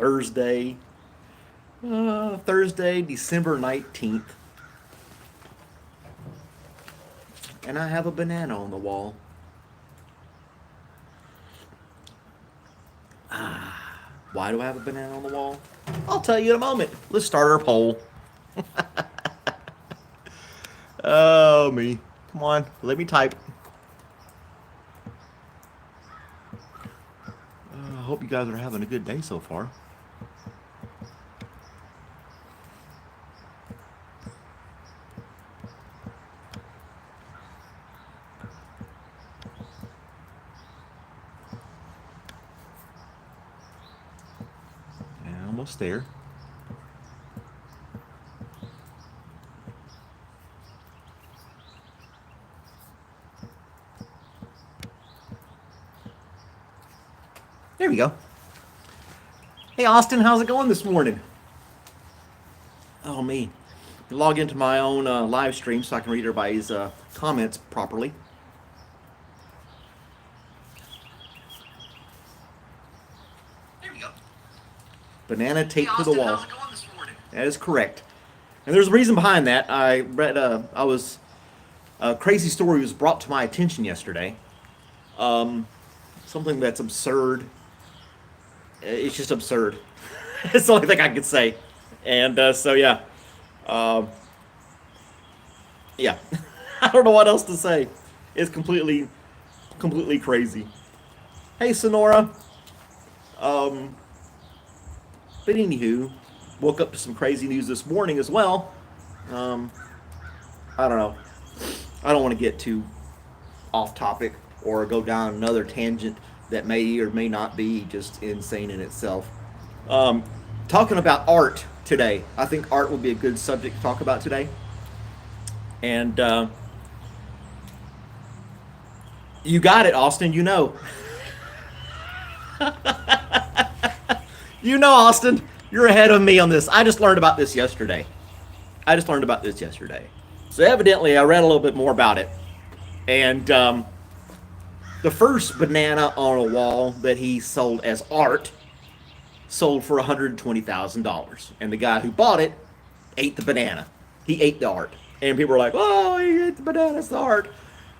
Thursday. Thursday, December 19th. And I have a banana on the wall. Why do I have a banana on the wall? I'll tell you in a moment. Let's start our poll. Oh, me. Come on, let me type. I hope you guys are having a good day so far. Yeah, almost there. There we go. Hey, Austin, how's it going this morning? Oh, me. Log into my own live stream so I can read everybody's comments properly. There we go. Banana taped to the wall. How's it going this morning? That is correct. And there's a reason behind that. I read, a crazy story was brought to my attention yesterday. Something that's absurd. It's just absurd. It's the only thing I could say. And so, yeah. Yeah. I don't know what else to say. It's completely crazy. Hey, Sonora. But anywho, woke up to some crazy news this morning as well. I don't know. I don't want to get too off topic or go down another tangent that may or may not be just insane in itself. Talking about art today. I think art would be a good subject to talk about today. And you got it, Austin. You know. You know, Austin. You're ahead of me on this. I just learned about this yesterday. So evidently, I read a little bit more about it. And the first banana on a wall that he sold as art sold for $120,000. And the guy who bought it ate the banana. He ate the art. And people were like, oh, he ate the banana, it's the art.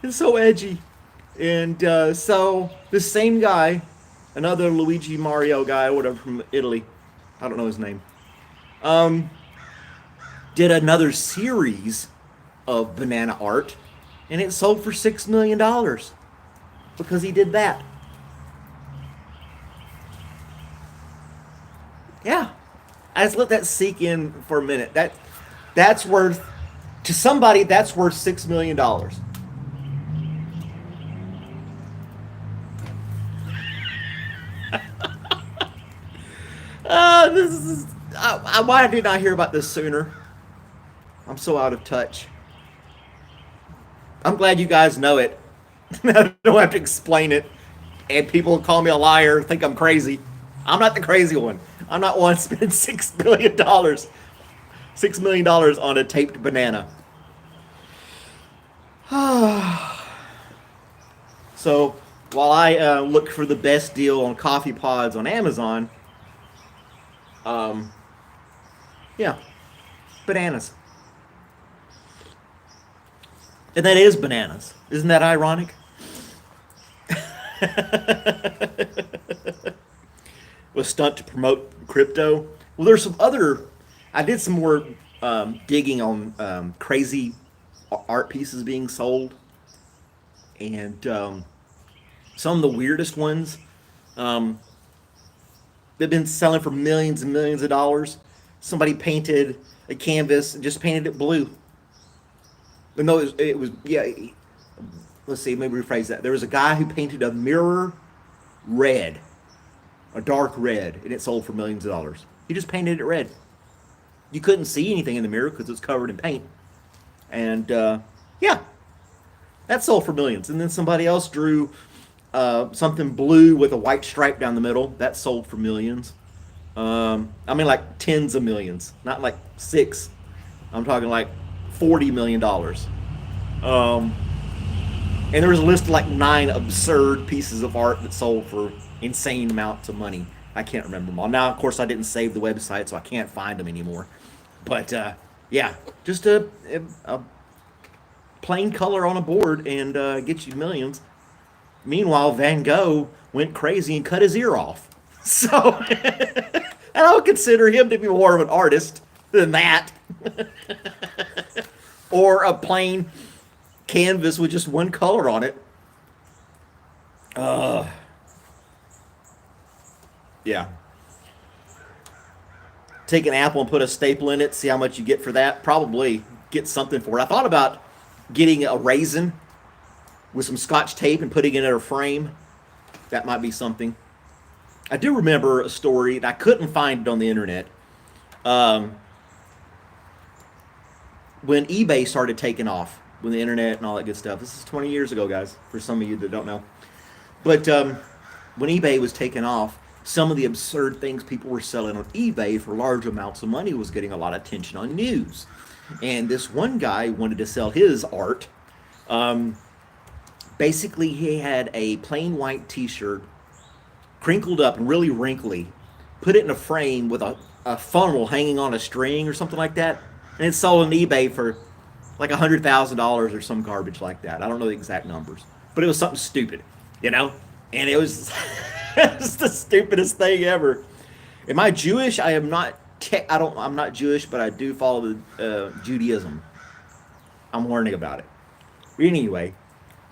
It's so edgy. And so this same guy, another Luigi Mario guy, whatever, from Italy, I don't know his name, did another series of banana art. And it sold for $6 million. Because he did that. Yeah. I just let that sink in for a minute. That's worth, to somebody, that's worth $6 million. Why didn't I hear about this sooner? I'm so out of touch. I'm glad you guys know it. I don't have to explain it. And people call me a liar, think I'm crazy. I'm not the crazy one. I'm not one spending $6 million. $6 million on a taped banana. So, while I look for the best deal on coffee pods on Amazon, yeah, bananas. And that is bananas. Isn't that ironic? Was stunt to promote crypto. Well, there's some other. I did some more digging on crazy art pieces being sold, and some of the weirdest ones. They've been selling for millions and millions of dollars. Somebody painted a canvas and just painted it blue. But no, it was yeah. Let's see, maybe rephrase that. There was a guy who painted a mirror red, a dark red, and it sold for millions of dollars. He just painted it red. You couldn't see anything in the mirror because it's covered in paint. And yeah, that sold for millions. And then somebody else drew something blue with a white stripe down the middle. That sold for millions. I mean, like tens of millions, not like six. I'm talking like $40 million. And there was a list of like 9 absurd pieces of art that sold for insane amounts of money. I can't remember them all. Now, of course, I didn't save the website, so I can't find them anymore. But yeah, just a plain color on a board and get you millions. Meanwhile, Van Gogh went crazy and cut his ear off. So, and I would consider him to be more of an artist than that. Or a plain canvas with just one color on it. Yeah. Take an apple and put a staple in it, see how much you get for that. Probably get something for it. I thought about getting a raisin with some scotch tape and putting it in a frame. That might be something. I do remember a story, and I couldn't find it on the internet. When eBay started taking off, when the internet and all that good stuff. This is 20 years ago, guys, for some of you that don't know. But when eBay was taking off, some of the absurd things people were selling on eBay for large amounts of money was getting a lot of attention on news. And this one guy wanted to sell his art. Basically, he had a plain white t-shirt, crinkled up and really wrinkly, put it in a frame with a funnel hanging on a string or something like that. And it's sold on eBay for like $100,000 or some garbage like that. I don't know the exact numbers. But it was something stupid, you know? And it was it's the stupidest thing ever. Am I Jewish? I am not. I'm not Jewish, but I do follow the Judaism. I'm learning about it. But anyway,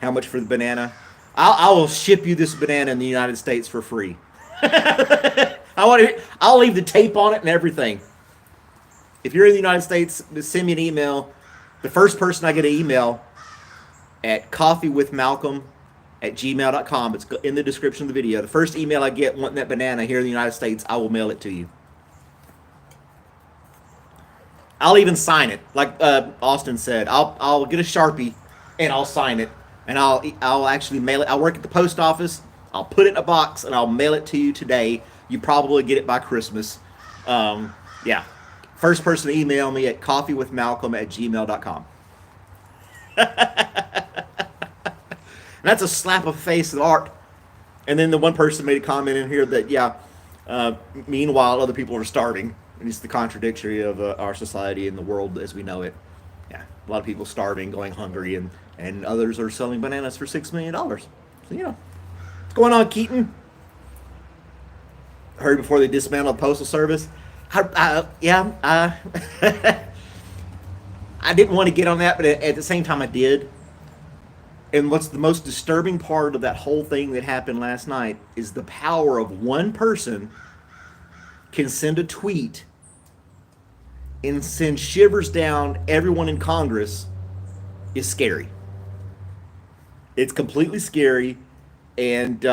how much for the banana? I will ship you this banana in the United States for free. I'll leave the tape on it and everything. If you're in the United States, send me an email. The first person I get an email at CoffeeWithMalcolm@gmail.com. It's in the description of the video. The first email I get wanting that banana here in the United States, I will mail it to you. I'll even sign it, like Austin said. I'll get a Sharpie and I'll sign it, and I'll actually mail it. I'll work at the post office. I'll put it in a box and I'll mail it to you today. You probably get it by Christmas. Yeah. First person to email me at CoffeeWithMalcolm@gmail.com. That's a slap of face of art. And then the one person made a comment in here that, yeah, meanwhile, other people are starving. And it's the contradictory of our society and the world as we know it. Yeah, a lot of people starving, going hungry, and others are selling bananas for $6 million. So, you know, what's going on, Keaton? Heard before they dismantled the Postal Service. I didn't want to get on that, but at the same time I did. And what's the most disturbing part of that whole thing that happened last night is the power of one person can send a tweet and send shivers down everyone in Congress is scary. It's completely scary, and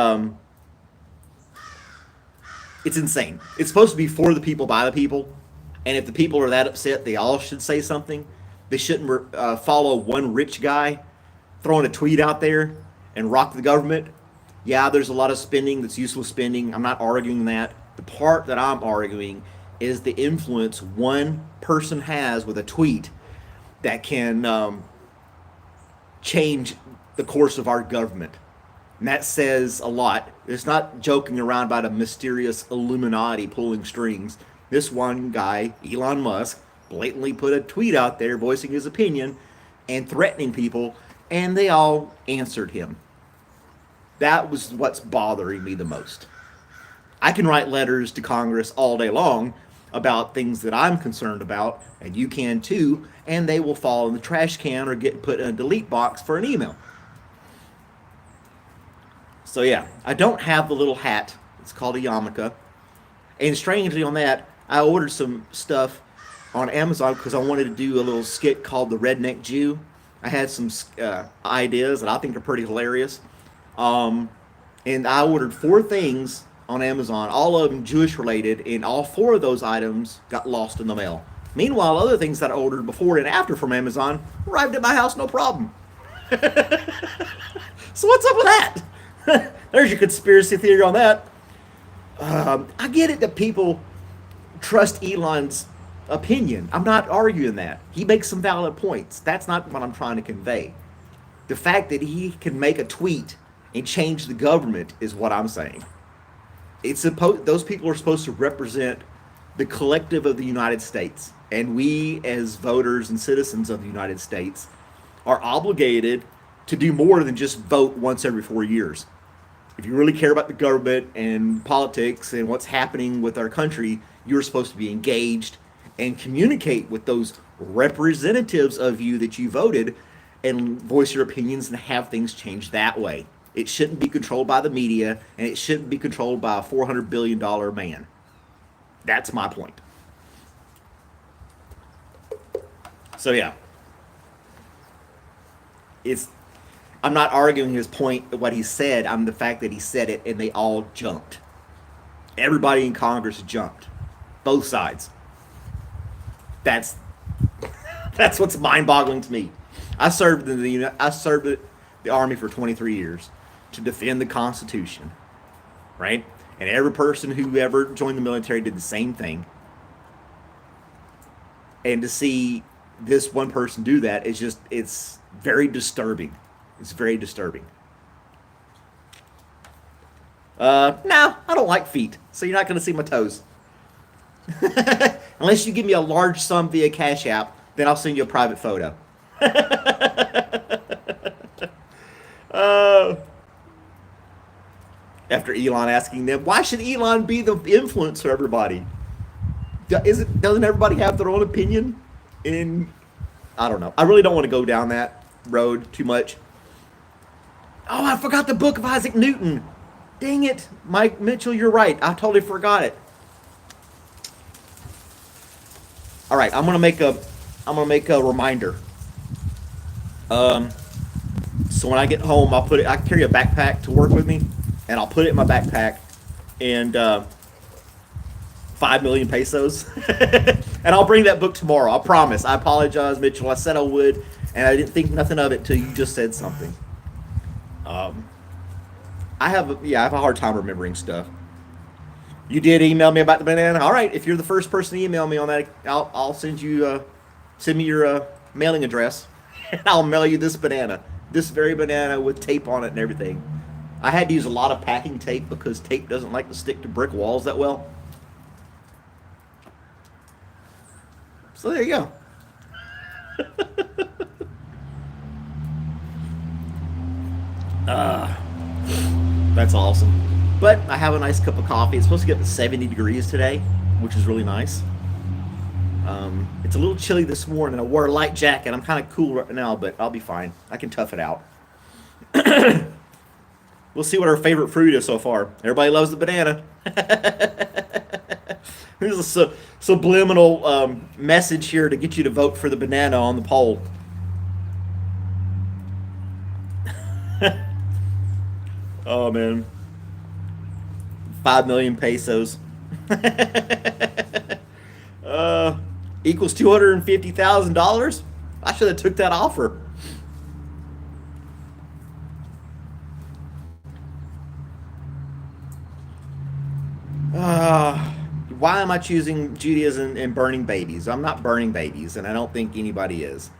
it's insane. It's supposed to be for the people, by the people, and if the people are that upset, they all should say something. They shouldn't follow one rich guy throwing a tweet out there and rock the government. Yeah, there's a lot of spending that's useless spending. I'm not arguing that. The part that I'm arguing is the influence one person has with a tweet that can change the course of our government. And that says a lot. It's not joking around about a mysterious Illuminati pulling strings. This one guy, Elon Musk, blatantly put a tweet out there voicing his opinion and threatening people, and they all answered him. That was what's bothering me the most. I can write letters to Congress all day long about things that I'm concerned about, and you can too, and they will fall in the trash can or get put in a delete box for an email. So yeah, I don't have the little hat. It's called a yarmulke. And strangely on that, I ordered some stuff on Amazon because I wanted to do a little skit called The Redneck Jew. I had some ideas that I think are pretty hilarious. And I ordered 4 things on Amazon, all of them Jewish related, and all 4 of those items got lost in the mail. Meanwhile, other things that I ordered before and after from Amazon arrived at my house no problem. So what's up with that? There's your conspiracy theory on that. I get it that people trust Elon's opinion. I'm not arguing that. He makes some valid points. That's not what I'm trying to convey. The fact that he can make a tweet and change the government is what I'm saying. It's supposed those people are supposed to represent the collective of the United States, and we as voters and citizens of the United States are obligated to do more than just vote once every 4 years. If you really care about the government and politics and what's happening with our country, you're supposed to be engaged and communicate with those representatives of you that you voted and voice your opinions and have things change that way. It shouldn't be controlled by the media, and it shouldn't be controlled by a $400 billion man. That's my point. So yeah, it's I'm not arguing his point, what he said. I'm the fact that he said it, and they all jumped. Everybody in Congress jumped, both sides. That's that's what's mind-boggling to me. I served the Army for 23 years to defend the Constitution, right? And every person who ever joined the military did the same thing. And to see this one person do that is just, it's very disturbing. It's very disturbing. No, I don't like feet, so you're not going to see my toes. Unless you give me a large sum via Cash App, then I'll send you a private photo. uh, After Elon asking them, why should Elon be the influence for everybody? Doesn't everybody have their own opinion? I don't know. I really don't want to go down that road too much. Oh, I forgot the book of Isaac Newton. Dang it. Mike Mitchell, you're right. I totally forgot it. All right, I'm gonna make a reminder. So when I get home, I carry a backpack to work with me, and I'll put it in my backpack, and 5 million pesos, and I'll bring that book tomorrow. I promise. I apologize, Mitchell. I said I would, and I didn't think nothing of it till you just said something. I have a hard time remembering stuff. You did email me about the banana. All right, if you're the first person to email me on that, I'll send me your mailing address, and I'll mail you this banana, this very banana with tape on it and everything. I had to use a lot of packing tape because tape doesn't like to stick to brick walls that well. So there you go. That's awesome. But I have a nice cup of coffee. It's supposed to get to 70 degrees today, which is really nice. It's a little chilly this morning. I wore a light jacket. I'm kind of cool right now, but I'll be fine. I can tough it out. We'll see what our favorite fruit is so far. Everybody loves the banana. There's a subliminal message here to get you to vote for the banana on the poll. Oh, man. 5 million pesos. Equals $250,000. I should have took that offer. Why am I choosing Judaism and burning babies? I'm not burning babies, and I don't think anybody is.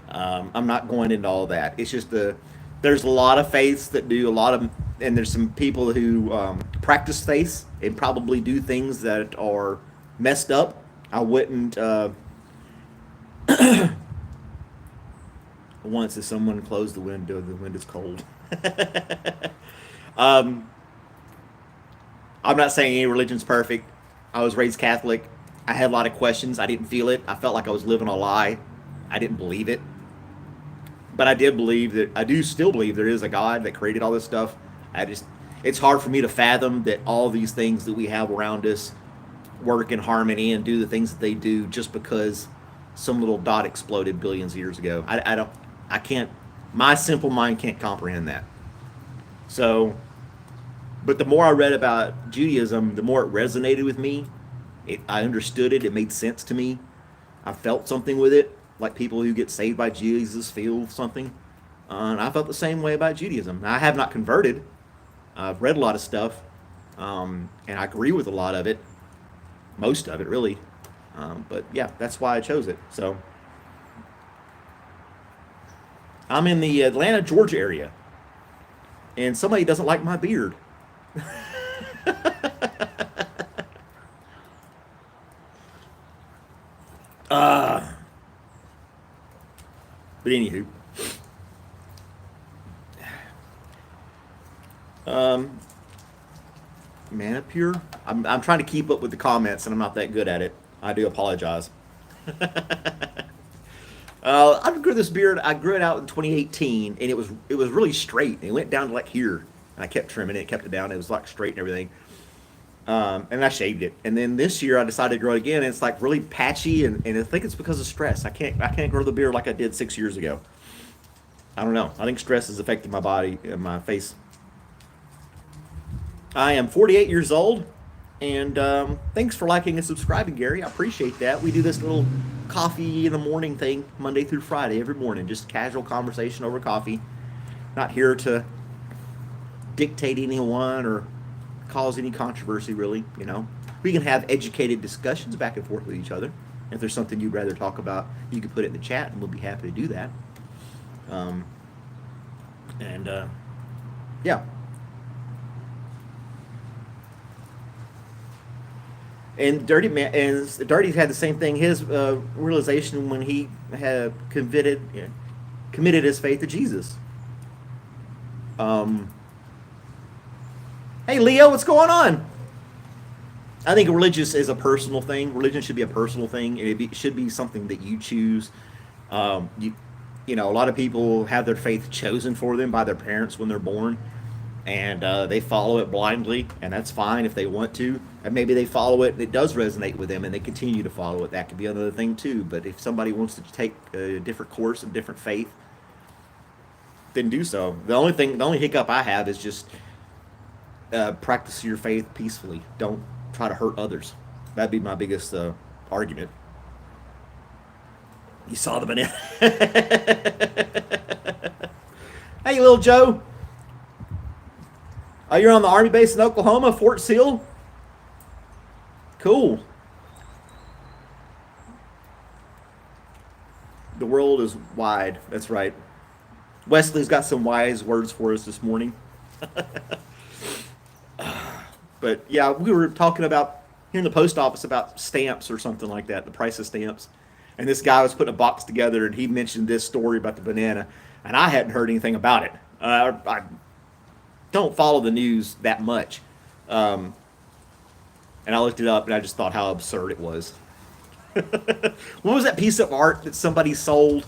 I'm not going into all that. It's just there's a lot of faiths that do a lot of, and there's some people who practice faiths and probably do things that are messed up. I wouldn't. Once, if someone closed the window's cold. I'm not saying any religion's perfect. I was raised Catholic. I had a lot of questions. I didn't feel it. I felt like I was living a lie. I didn't believe it. But I do still believe there is a God that created all this stuff. It's hard for me to fathom that all these things that we have around us work in harmony and do the things that they do just because some little dot exploded billions of years ago. I can't, my simple mind can't comprehend that. So, but the more I read about Judaism, the more it resonated with me. I understood it. It made sense to me. I felt something with it, like people who get saved by Jesus feel something. And I felt the same way about Judaism. I have not converted. I've read a lot of stuff, and I agree with a lot of it, most of it really. But yeah, that's why I chose it. So I'm in the Atlanta, Georgia area, and somebody doesn't like my beard. Uh, but anywho, um, Manipure. I'm trying to keep up with the comments, and I'm not that good at it. I do apologize. I grew this beard. I grew it out in 2018, and it was really straight. It went down to like here, and I kept trimming it, kept it down. It was like straight and everything. And I shaved it. And then this year I decided to grow it again. And it's like really patchy, and I think it's because of stress. I can't grow the beard like I did 6 years ago. I don't know. I think stress has affected my body and my face. I am 48 years old, and thanks for liking and subscribing, Gary. I appreciate that. We do this little coffee in the morning thing Monday through Friday every morning, just casual conversation over coffee. Not here to dictate anyone or cause any controversy, really. We can have educated discussions back and forth with each other. If there's something you'd rather talk about, you can put it in the chat, and we'll be happy to do that. And yeah. And Dirty's had the same thing. His realization when he had committed his faith to Jesus. Hey Leo, what's going on? I think religious is a personal thing. Religion should be a personal thing. It should be something that you choose. A lot of people have their faith chosen for them by their parents when they're born, and they follow it blindly, and that's fine if they want to. And maybe they follow it, and it does resonate with them, and they continue to follow it. That could be another thing too. But if somebody wants to take a different course and different faith, then do so. The only hiccup I have is just practice your faith peacefully. Don't try to hurt others. That'd be my biggest argument. You saw the banana. Hey, little Joe. You're on the Army base in Oklahoma, Fort Sill? Cool. The world is wide. That's right. Wesley's got some wise words for us this morning. But yeah, we were talking about here in the post office about stamps or something like that, the price of stamps. And this guy was putting a box together, and he mentioned this story about the banana, and I hadn't heard anything about it. I don't follow the news that much. And I looked it up, and I just thought how absurd it was. What was that piece of art that somebody sold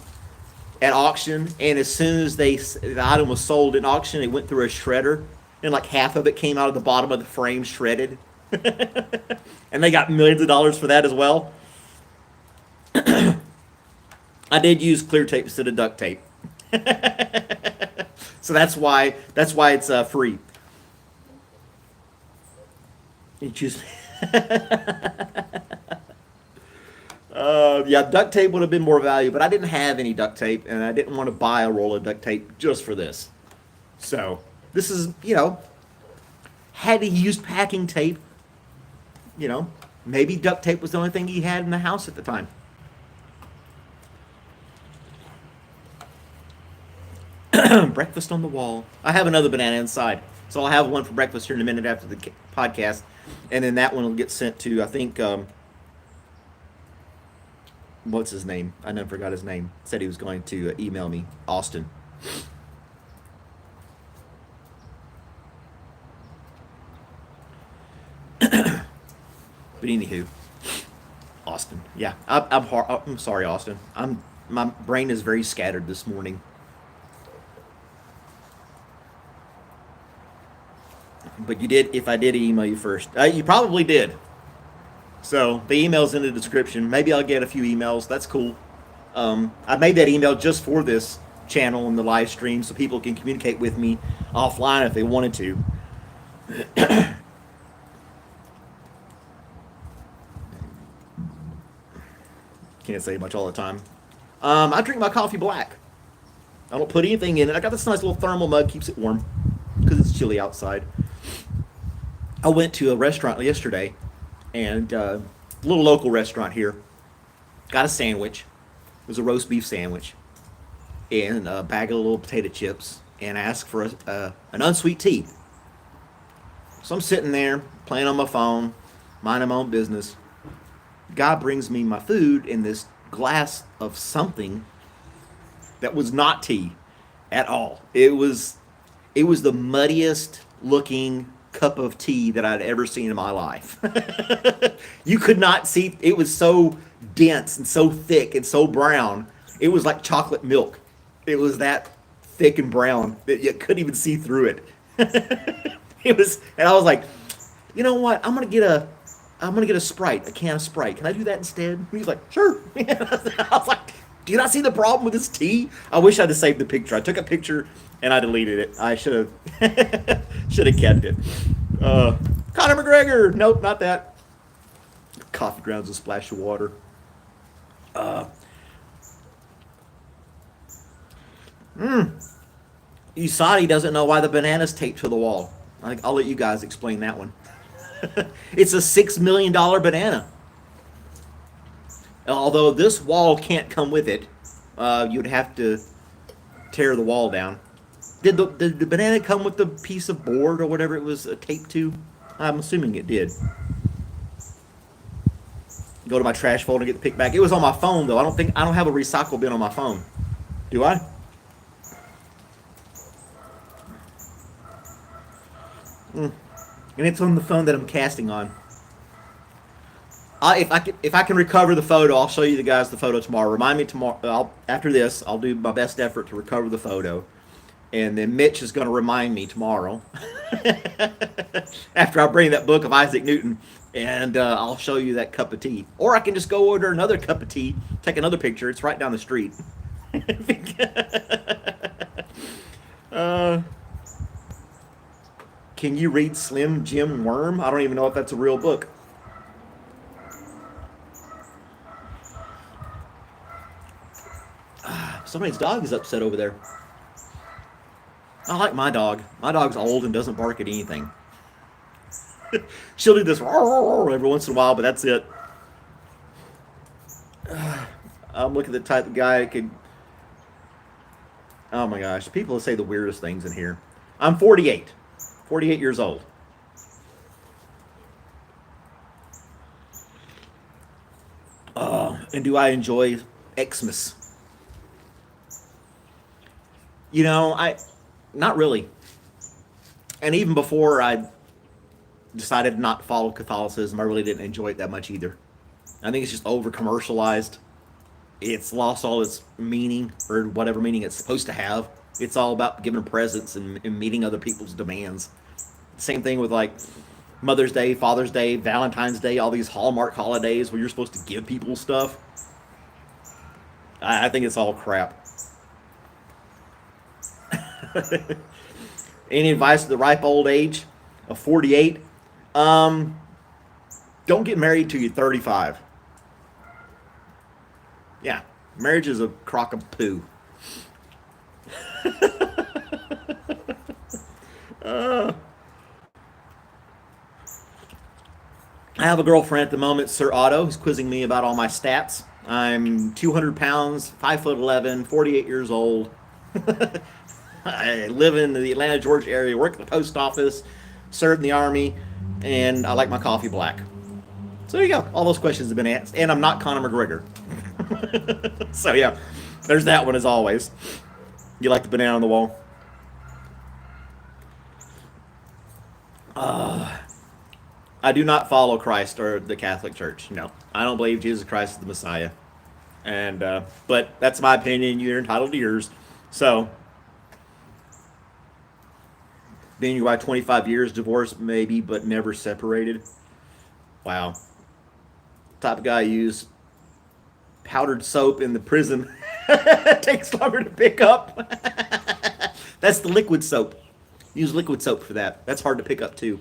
at auction? And as soon as the item was sold in auction, it went through a shredder, and like half of it came out of the bottom of the frame shredded. And they got millions of dollars for that as well. I did use clear tape instead of duct tape. So that's why it's free. You choose. Yeah, duct tape would have been more value, but I didn't have any duct tape, and I didn't want to buy a roll of duct tape just for this. So this is, had he used packing tape, maybe duct tape was the only thing he had in the house at the time. Breakfast on the wall. I have another banana inside, so I'll have one for breakfast here in a minute after the podcast, and then that one will get sent to, I think, what's his name? I never forgot his name. Said he was going to email me, Austin. But anywho, Austin. Yeah, I'm sorry, Austin. My brain is very scattered this morning. But you did, if I did email you first. You probably did. So the email's in the description. Maybe I'll get a few emails. That's cool. I made that email just for this channel and the live stream so people can communicate with me offline if they wanted to. Can't say much all the time. I drink my coffee black. I don't put anything in it. I got this nice little thermal mug, keeps it warm because it's chilly outside. I went to a restaurant yesterday, and a little local restaurant here. Got a sandwich. It was a roast beef sandwich and a bag of little potato chips, and asked for an unsweet tea. So I'm sitting there playing on my phone, minding my own business. Guy brings me my food in this glass of something that was not tea at all. It was the muddiest looking cup of tea that I'd ever seen in my life. You could not see. It was so dense and so thick and so brown. It was like chocolate milk. It was that thick and brown that you couldn't even see through it. It was, and I was like, you know what? I'm gonna get a Sprite, a can of Sprite. Can I do that instead? And he's like, sure. I was like, do you not see the problem with this tea? I wish I'd have saved the picture. I took a picture and I deleted it. I should have should have kept it. Conor McGregor. Nope, not that. Coffee grounds a splash of water. Usagi doesn't know why the banana's taped to the wall. I'll let you guys explain that one. It's a $6 million banana. Although this wall can't come with it, you'd have to tear the wall down. Did the banana come with the piece of board or whatever it was taped to? I'm assuming it did. Go to my trash folder and get the pick back. It was on my phone though. I don't have a recycle bin on my phone. Do I? And it's on the phone that I'm casting on. If I can recover the photo, I'll show you the guys the photo tomorrow. Remind me tomorrow. After this, I'll do my best effort to recover the photo, and then Mitch is going to remind me tomorrow. After I bring that book of Isaac Newton, and I'll show you that cup of tea. Or I can just go order another cup of tea, take another picture. It's right down the street. Can you read Slim Jim Worm? I don't even know if that's a real book. Somebody's dog is upset over there. I like my dog. My dog's old and doesn't bark at anything. She'll do this every once in a while, but that's it. I'm looking at the type of guy that could... Oh my gosh. People say the weirdest things in here. I'm 48. 48 years old. And do I enjoy Xmas? Not really. And even before I decided not to follow Catholicism, I really didn't enjoy it that much either. I think it's just over commercialized. It's lost all its meaning, or whatever meaning it's supposed to have. It's all about giving presents and meeting other people's demands. Same thing with like Mother's Day, Father's Day, Valentine's Day, all these Hallmark holidays where you're supposed to give people stuff. I think it's all crap. Any advice at the ripe old age of 48? Don't get married till you're 35. Yeah, marriage is a crock of poo. I have a girlfriend at the moment, Sir Otto, who's quizzing me about all my stats. I'm 200 pounds, 5'11", 48 years old. I live in the Atlanta, Georgia area, work at the post office, served in the Army, and I like my coffee black. So there you go. All those questions have been asked. And I'm not Conor McGregor. So yeah, there's that one as always. You like the banana on the wall? I do not follow Christ or the Catholic Church. No, I don't believe Jesus Christ is the Messiah. And but that's my opinion. You're entitled to yours. So, being your wife 25 years, divorced maybe, but never separated. Wow. Type of guy use powdered soap in the prison. Takes longer to pick up. That's the liquid soap. Use liquid soap for that. That's hard to pick up too.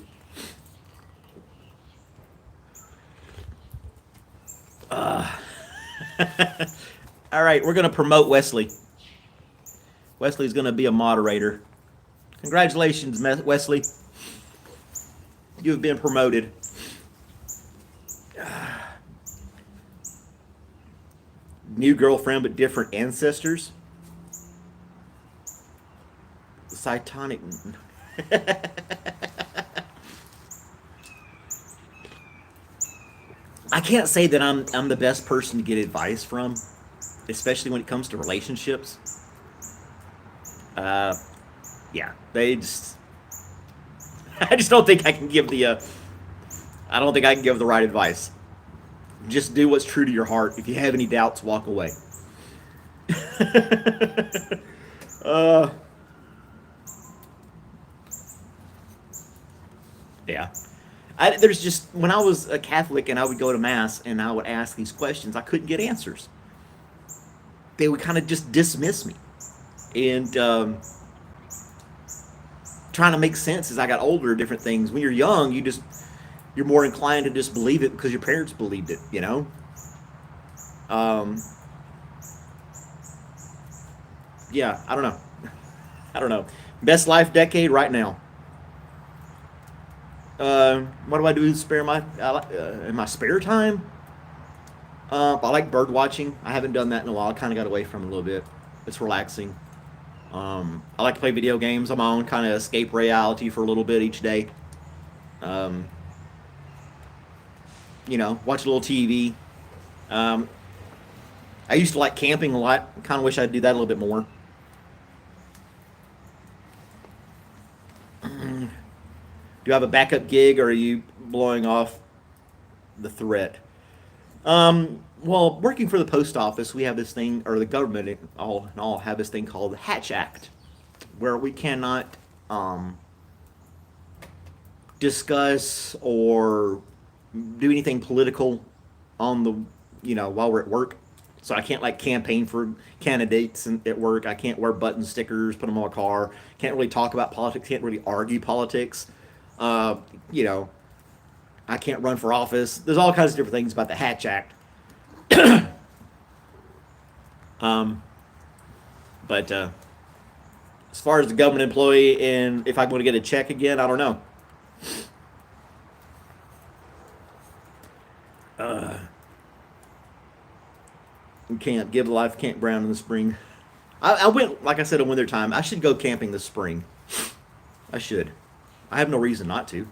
All right, we're going to promote Wesley. Wesley's going to be a moderator. Congratulations, Wesley. You have been promoted. New girlfriend, but different ancestors. Cytonic. I can't say that I'm the best person to get advice from, especially when it comes to relationships. Uh, yeah, they just I just don't think I can give the I don't think I can give the right advice. Just do what's true to your heart. If you have any doubts, walk away. uh, yeah. There's just when I was a Catholic and I would go to mass and I would ask these questions, I couldn't get answers. They would kind of just dismiss me, and trying to make sense as I got older. Different things. When you're young, you're more inclined to just believe it because your parents believed it. Um, yeah, I don't know. I don't know. Best life decade right now. What do I do to spare my in my spare time? I like bird watching. I haven't done that in a while. I kind of got away from it a little bit. It's relaxing. I like to play video games on my own, kind of escape reality for a little bit each day. Um, watch a little TV. Um, I used to like camping a lot. Kind of wish I'd do that a little bit more. Do you have a backup gig, or are you blowing off the threat? Well, working for the post office, we have this thing, or the government all have this thing called the Hatch Act, where we cannot discuss or do anything political on the while we're at work. So I can't like campaign for candidates at work. I can't wear button stickers, put them on my car. Can't really talk about politics. Can't really argue politics. Uh, you know, I can't run for office. There's all kinds of different things about the Hatch Act. Um, but as far as the government employee and if I'm going to get a check again, I don't know. Uh, we can't give life campground in the spring. I went, like I said, in winter time. I should go camping this spring. I should. I have no reason not to.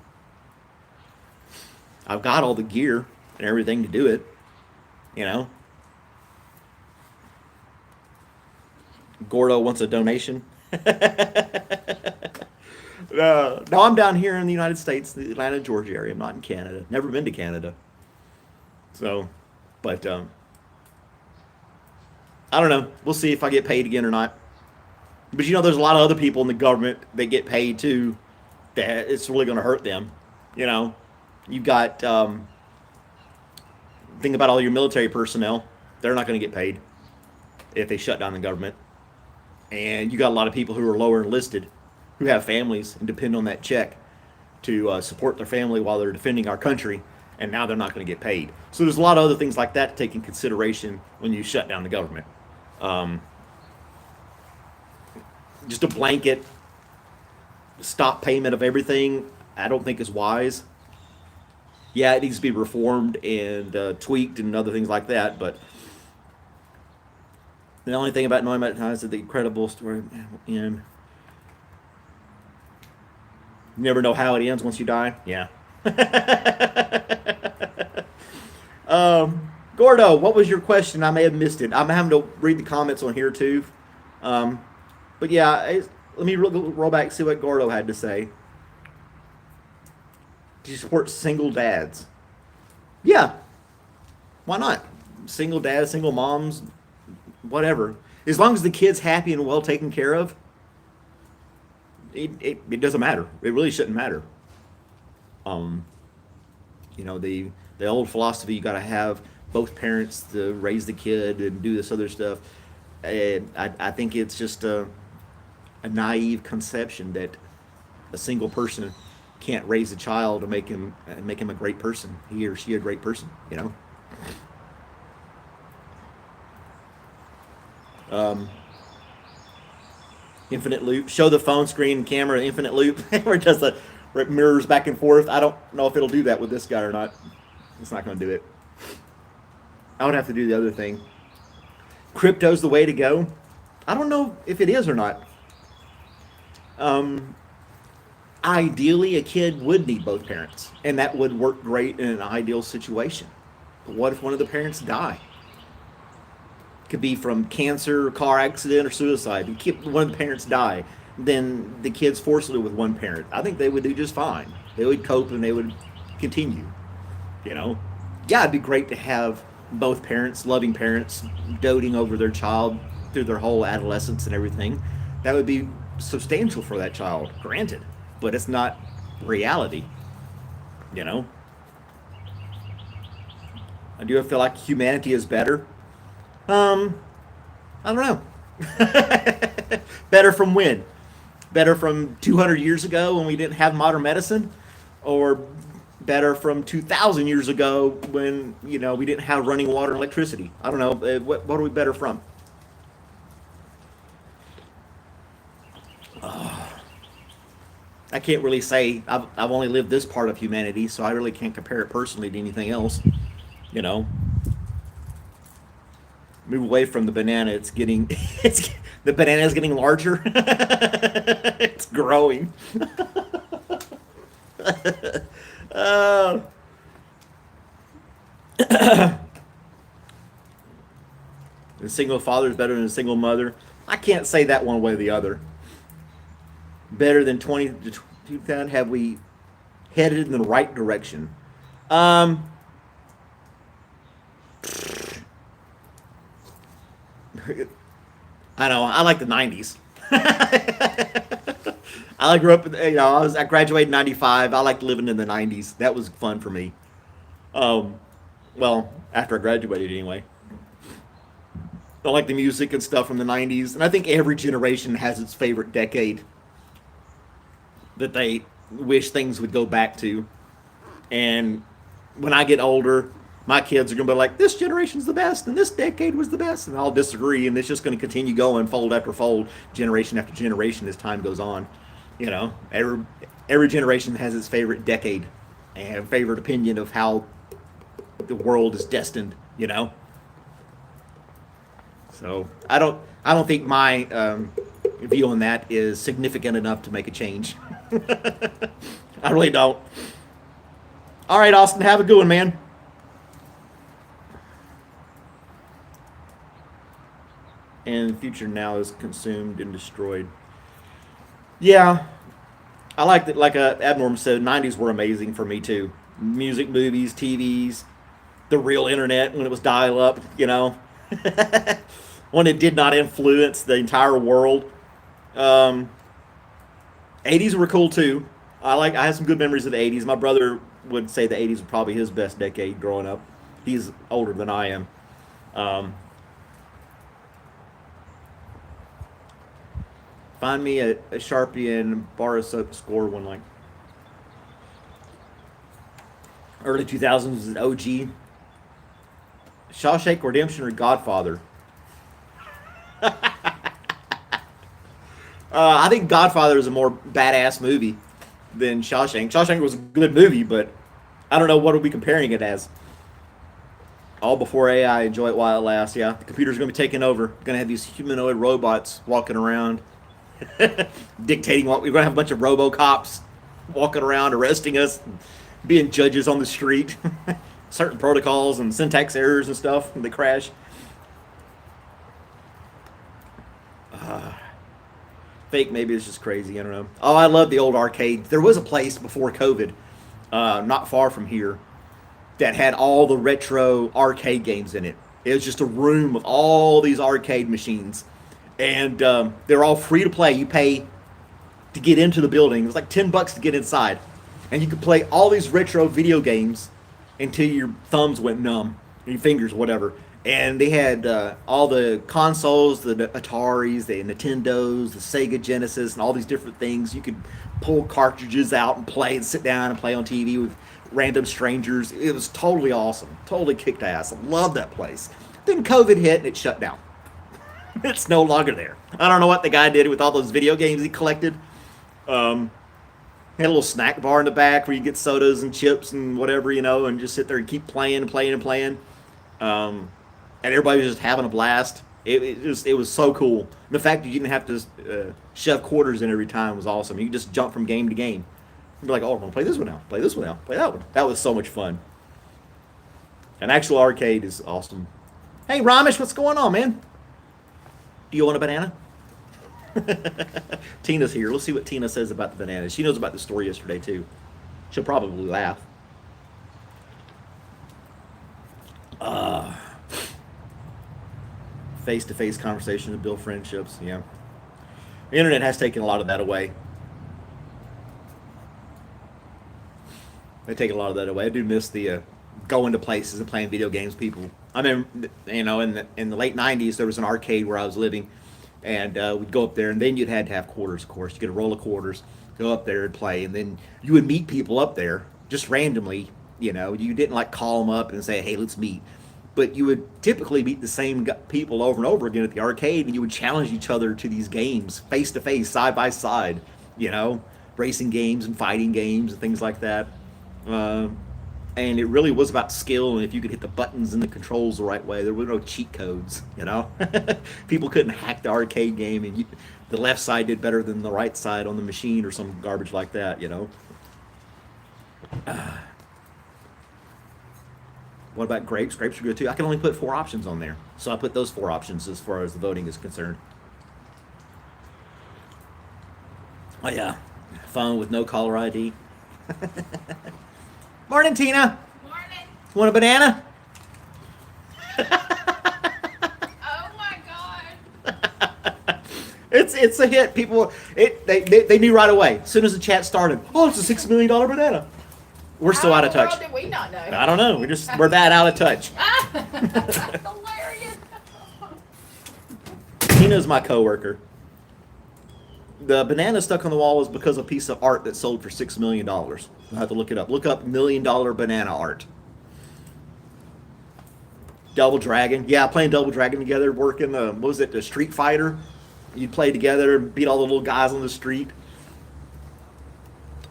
I've got all the gear and everything to do it. You know, Gordo wants a donation. No, I'm down here in the United States, the Atlanta, Georgia area. I'm not in Canada. Never been to Canada. So, but I don't know. We'll see if I get paid again or not. But there's a lot of other people in the government that get paid too. That it's really going to hurt them. You know, you've got think about all your military personnel. They're not going to get paid if they shut down the government. And you got a lot of people who are lower enlisted, who have families and depend on that check to support their family while they're defending our country. And now they're not going to get paid. So there's a lot of other things like that to take in consideration when you shut down the government. Um, just a blanket stop payment of everything, I don't think is wise. Yeah, it needs to be reformed and tweaked and other things like that. But the only thing about knowing about it is that the incredible story, and you never know how it ends once you die. Yeah. Gordo, what was your question? I may have missed it. I'm having to read the comments on here too. Um, but yeah, let me roll back and see what Gordo had to say. Do you support single dads? Yeah, why not? Single dads, single moms, whatever. As long as the kid's happy and well taken care of, it doesn't matter. It really shouldn't matter. Um, the old philosophy, you got to have both parents to raise the kid and do this other stuff. And I think it's just a naive conception that a single person can't raise a child to make him a great person, he or she a great person. Um, Infinite loop. Show the phone screen camera infinite loop where it does where it mirrors back and forth. I don't know if it'll do that with this guy or not. It's not going to do it. I would have to do the other thing. Crypto's the way to go. I don't know if it is or not. Ideally, a kid would need both parents, and that would work great in an ideal situation. What if one of the parents die? Could be from cancer, car accident, or suicide. One of the parents die, then the kids forced to live with one parent. I think they would do just fine. They would cope and they would continue. You know, yeah, it'd be great to have both parents, loving parents, doting over their child through their whole adolescence and everything. That would be substantial for that child, granted, but it's not reality. You know, I do feel like humanity is better. Um, I don't know. Better from when? Better from 200 years ago when we didn't have modern medicine, or better from 2,000 years ago when we didn't have running water and electricity? I don't know. What are we better from? I can't really say. I've only lived this part of humanity, so I really can't compare it personally to anything else. You know, move away from the banana. It's getting it's the banana is getting larger. It's growing. Uh, a single father is better than a single mother. I can't say that one way or the other. Better than 20 to 2010. Have we headed in the right direction? Um, I know. I like the '90s. I grew up. I graduated in '95. I liked living in the '90s. That was fun for me. Um, well, after I graduated, anyway. I like the music and stuff from the '90s, and I think every generation has its favorite decade that they wish things would go back to. And when I get older, my kids are going to be like, this generation's the best, and this decade was the best, and I'll disagree, and it's just going to continue going, fold after fold, generation after generation as time goes on. Every generation has its favorite decade and favorite opinion of how the world is destined. So I don't think my view on that is significant enough to make a change. I really don't. All right, Austin, have a good one, man. And the future now is consumed and destroyed. Yeah, I like that. Like Abnorm said, '90s were amazing for me too. Music, movies, TVs, the real internet when it was dial up. When it did not influence the entire world. Um, '80s were cool too. I had some good memories of the '80s. My brother would say the '80s were probably his best decade growing up. He's older than I am. Um, Find me a Sharpie and bar of soap score one like early 2000s was an OG. Shawshank Redemption or Godfather? I think Godfather is a more badass movie than Shawshank. Shawshank was a good movie, but I don't know what are we comparing it as. All before AI, enjoy it while it lasts. Yeah, the computer's going to be taking over. Going to have these humanoid robots walking around, dictating what we're going to have a bunch of RoboCops walking around, arresting us, being judges on the street. Certain protocols and syntax errors and stuff when they crash. Fake, maybe it's just crazy. I don't know. Oh, I love the old arcade. There was a place before COVID, not far from here, that had all the retro arcade games in it. It was just a room of all these arcade machines, and they're all free to play. You pay to get into the building. It was like $10 to get inside, and you could play all these retro video games until your thumbs went numb, your fingers, whatever. And they had all the consoles, the Ataris, the Nintendos, the Sega Genesis, and all these different things. You could pull cartridges out and play and sit down and play on TV with random strangers. It was totally awesome. Totally kicked ass. I loved that place. Then COVID hit and it shut down. It's no longer there. I don't know what the guy did with all those video games he collected. Had a little snack bar in the back where you get sodas and chips and whatever, and just sit there and keep playing and playing and playing. And everybody was just having a blast. It was so cool. And the fact that you didn't have to shove quarters in every time was awesome. You could just jump from game to game. You'd be like, oh, I'm going to play this one now, play this one now, play that one. That was so much fun. An actual arcade is awesome. Hey, Ramesh, what's going on, man? Do you want a banana? Tina's here. Let's see what Tina says about the bananas. She knows about the story yesterday, too. She'll probably laugh. Face-to-face conversations and build friendships. Yeah. The internet has taken a lot of that away. They take a lot of that away. I do miss the going to places and playing video games. People, I mean, in the late '90s, there was an arcade where I was living, and we'd go up there, and then you'd had to have quarters. Of course, you get a roll of quarters, go up there and play, and then you would meet people up there just randomly. You didn't like call them up and say, "Hey, let's meet." But you would typically meet the same people over and over again at the arcade, and you would challenge each other to these games, face to face, side by side. You know, racing games and fighting games and things like that. Uh, and it really was about skill, and if you could hit the buttons and the controls the right way. There were no cheat codes. People couldn't hack the arcade game, and the left side did better than the right side on the machine or some garbage like that. What about grapes? Grapes are good too. I can only put 4 options on there, so I put those 4 options as far as the voting is concerned. Oh yeah, phone with no caller ID. Morning, Tina. Morning. Want a banana? Oh my God. It's a hit. People, they knew right away as soon as the chat started. Oh, it's a $6 million banana. We're still out of touch. How in the world did we not know? I don't know. We're that out of touch. That's hilarious. Tina's my coworker. The banana stuck on the wall was because of a piece of art that sold for $6 million. I'll have to look it up. Look up $1 million banana art. Double Dragon. Yeah, playing Double Dragon together, working what was it, the Street Fighter? You'd play together and beat all the little guys on the street.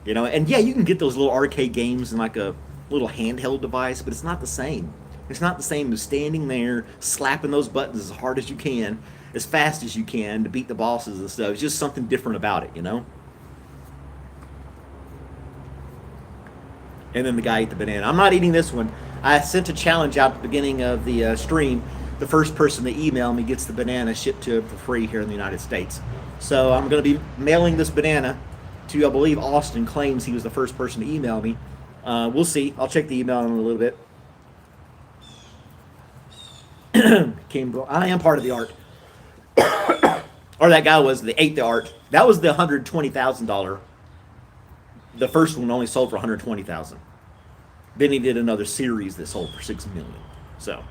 And yeah, you can get those little arcade games in like a little handheld device, but it's not the same. It's not the same as standing there, slapping those buttons as hard as you can, as fast as you can to beat the bosses and stuff. It's just something different about it. And then the guy ate the banana. I'm not eating this one. I sent a challenge out at the beginning of the stream. The first person to email me gets the banana shipped to him for free here in the United States. So I'm going to be mailing this banana to, I believe Austin claims he was the first person to email me. We'll see. I'll check the email in a little bit. I am part of the art. Or that guy was, that ate the art. That was the $120,000. The first one only sold for $120,000. Then he did another series that sold for $6 million. So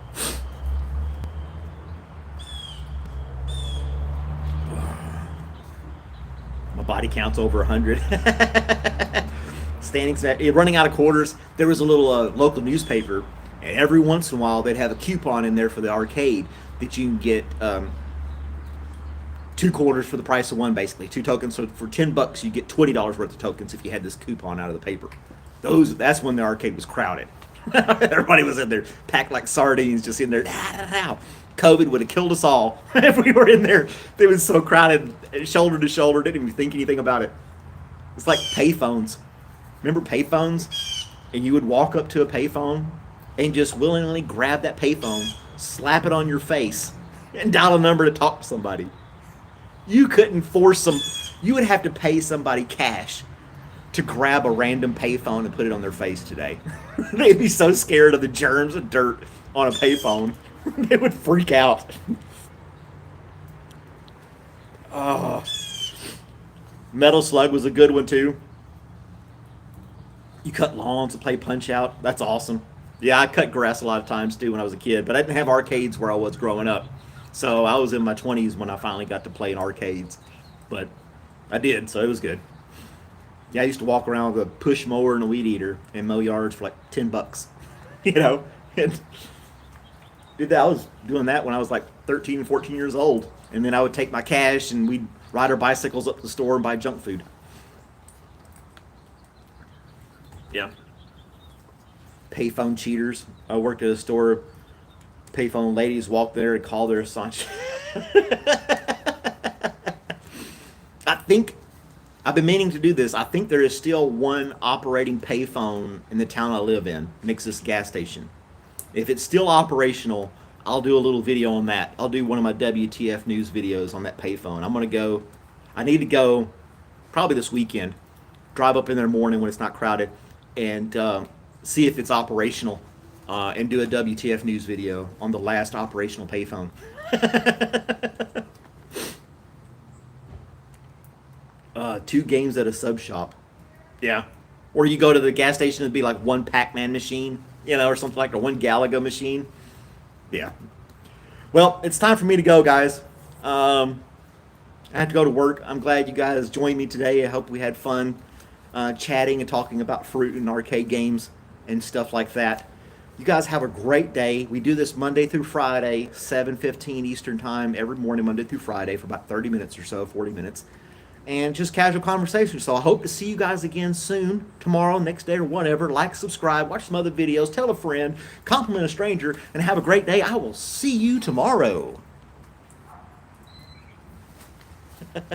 my body count's over 100. Running out of quarters. There was a little local newspaper, and every once in a while they'd have a coupon in there for the arcade that you can get 2 quarters for the price of 1, basically 2 tokens. So for $10 you get $20 worth of tokens if you had this coupon out of the paper. That's when the arcade was crowded. Everybody was in there packed like sardines, just in there. COVID would have killed us all if we were in there. It was so crowded, shoulder to shoulder. Didn't even think anything about it. It's like payphones. Remember payphones? And you would walk up to a payphone and just willingly grab that payphone, slap it on your face, and dial a number to talk to somebody. You couldn't force them. You would have to pay somebody cash to grab a random payphone and put it on their face today. They'd be so scared of the germs and dirt on a payphone. They would freak out. Oh. Metal Slug was a good one too. You cut lawns to play Punch Out. That's awesome. Yeah, I cut grass a lot of times too when I was a kid, but I didn't have arcades where I was growing up. So I was in my 20s when I finally got to play in arcades. But I did, so it was good. Yeah, I used to walk around with a push mower and a weed eater and mow yards for like $10. And did that. I was doing that when I was like 13, 14 years old. And then I would take my cash and we'd ride our bicycles up to the store and buy junk food. Yeah. Payphone cheaters. I worked at a store. Payphone ladies walk there and call their Sanch. I think, I've been meaning to do this. I think there is still one operating payphone in the town I live in, next to this gas station. If it's still operational, I'll do a little video on that. I'll do one of my WTF news videos on that payphone. I'm gonna go. I need to go probably this weekend. Drive up in there morning when it's not crowded, and see if it's operational, and do a WTF news video on the last operational payphone. 2 games at a sub shop. Yeah. Or you go to the gas station and be like one Pac-Man machine, or something like, or one Galaga machine. Yeah. Well, it's time for me to go, guys. I have to go to work. I'm glad you guys joined me today. I hope we had fun chatting and talking about fruit and arcade games and stuff like that. You guys have a great day. We do this Monday through Friday, 7:15 Eastern Time, every morning, Monday through Friday, for about 30 minutes or so, 40 minutes. And just casual conversation. So I hope to see you guys again soon, tomorrow, next day, or whatever. Like, subscribe, watch some other videos, tell a friend, compliment a stranger, and have a great day. I will see you tomorrow.